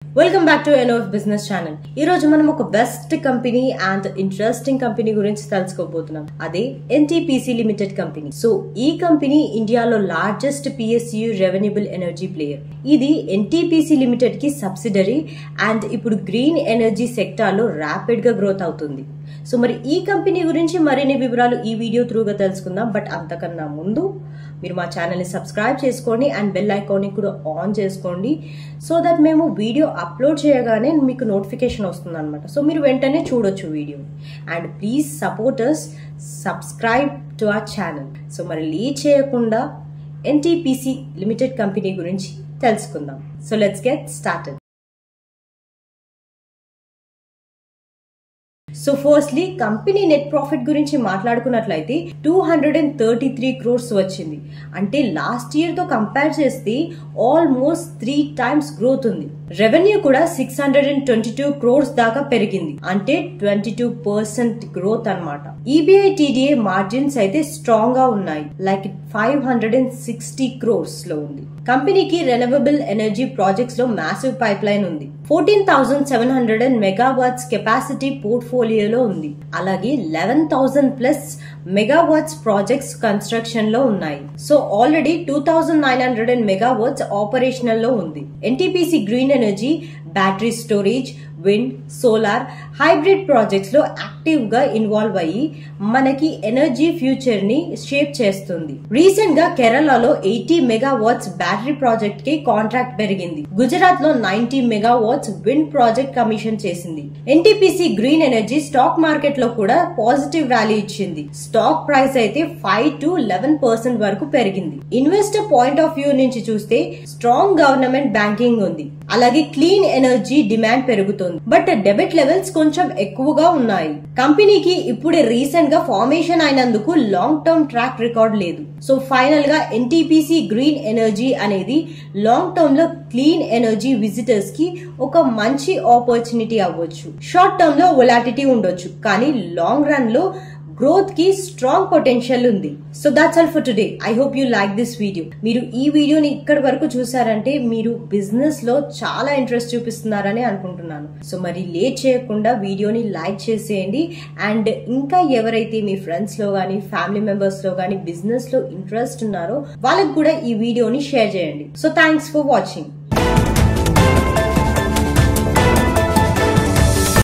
Welcome back to enough business channel. ఈ రోజు మనం ఒక best company and interesting company గురించి తెలుసుకోబోతున్నాం. అదే ఎన్టీపీసీ లిమిటెడ్ కంపెనీ. సో ఈ కంపెనీ ఇండియాలో largest PSU renewable energy player. ఇది ఎన్టీపీసీ లిమిటెడ్ కి సబ్సిడరీ అండ్ ఇప్పుడు గ్రీన్ ఎనర్జీ సెక్టార్ లో ర్యాపిడ్ గా గ్రోత్ అవుతుంది. సో మరి ఈ కంపెనీ గురించి మరిన్ని వివరాలు ఈ వీడియో త్రూగా తెలుసుకుందాం. బట్ అంతకన్నా ముందు మీరు మా ఛానల్ ని సబ్స్క్రైబ్ చేసుకోండి అండ్ బెల్ ఐకాన్ ని కూడా ఆన్ చేసుకోండి. సో దట్ మేము వీడియో అప్లోడ్ చేయగానే మీకు నోటిఫికేషన్ వస్తుంది అనమాట. సో మీరు వెంటనే చూడొచ్చు video. And please support us, subscribe to our channel. So మరి లేట్ చేయకుండా ఎన్టీపీసీ లిమిటెడ్ కంపెనీ గురించి తెలుసుకుందాం. So let's get started. So firstly company net profit గురించి మాట్లాడుకున్నట్లయితే 233 crores వచ్చింది. అంటే లాస్ట్ ఇయర్ తో కంపేర్ చేస్తే ఆల్మోస్ట్ 3 times గ్రోత్ ఉంది. రెవెన్యూ కూడా 622 crores దాకా పెరిగింది. అంటే 22% గ్రోత్ అన్నమాట. ఈబీఐటీడీఏ మార్జిన్స్ అయితే స్ట్రాంగ్ గా ఉన్నాయి. లైక్ 560 crores లో ఉంది. కంపెనీకి రెన్యూవబుల్ ఎనర్జీ ప్రాజెక్ట్స్ లో మ్యాసివ్ పైప్ లైన్ ఉంది. 14,700 మెగావాట్స్ కెపాసిటీ పోర్ట్ఫోలియోలో ఉంది. అలాగే 11,000+ మెగావాట్స్ ప్రాజెక్ట్స్ కన్స్ట్రక్షన్ లో ఉన్నాయి. సో ఆల్రెడీ 2,900 మెగావాట్స్ ఆపరేషనల్ లో ఉంది. NTPC green energy, battery storage, wind, solar, hybrid projects లో యాక్టివ్ గా ఇన్వాల్వ్ అయ్యి మనకి ఎనర్జీ ఫ్యూచర్ ని షేప్ చేస్తుంది. రీసెంట్ గా కేరళలో 80 మెగావాట్స్ బ్యాటరీ ప్రాజెక్ట్ కి కాంట్రాక్ట్ పెరిగింది. గుజరాత్ లో 90 మెగావాట్స్ విండ్ ప్రాజెక్ట్ కమిషన్ చేసింది. NTPC green energy stock market లో కూడా పాజిటివ్ ర్యాలీ ఇచ్చింది. స్టాక్ ప్రైస్ అయితే 5 to 11% వరకు పెరిగింది. ఇన్వెస్టర్ పాయింట్ ఆఫ్ వ్యూ నుంచి చూస్తే స్ట్రాంగ్ గవర్నమెంట్ బ్యాంకింగ్ ఉంది. అలాగే క్లీన్ ఎనర్జీ డిమాండ్ పెరుగుతుంది. బట్ డెబిట్ లెవెల్స్ కొంచెం ఎక్కువగా ఉన్నాయి. కంపెనీకి ఇప్పుడే రీసెంట్ గా ఫార్మేషన్ అయినందుకు లాంగ్ టర్మ్ ట్రాక్ రికార్డ్ లేదు. సో ఫైనల్ గా ఎన్టీపీసీ గ్రీన్ ఎనర్జీ అనేది లాంగ్ టర్మ్ లో క్లీన్ ఎనర్జీ విజిటర్స్ కి ఒక మంచి ఆపర్చునిటీ అవ్వచ్చు. షార్ట్ టర్మ్ లో వొలాటిలిటీ ఉండొచ్చు, కానీ లాంగ్ రన్ లో గ్రోత్ కి స్ట్రాంగ్ పొటెన్షియల్ ఉంది. So that's all for today. I hope you like this video. మీరు ఈ వీడియోని ఇక్కడి వరకు చూసారంటే మీరు బిజినెస్ లో చాలా ఇంట్రెస్ట్ చూపిస్తున్నారని అనుకుంటున్నాను. సో మరి లేట్ చేయకుండా వీడియోని లైక్ చేసేయండి. అండ్ ఇంకా ఎవరైతే మీ ఫ్రెండ్స్ లో గానీ ఫ్యామిలీ మెంబర్స్ లో గానీ బిజినెస్ లో ఇంట్రెస్ట్ ఉన్నారో వాళ్ళకి కూడా ఈ వీడియోని షేర్ చేయండి. So thanks for watching.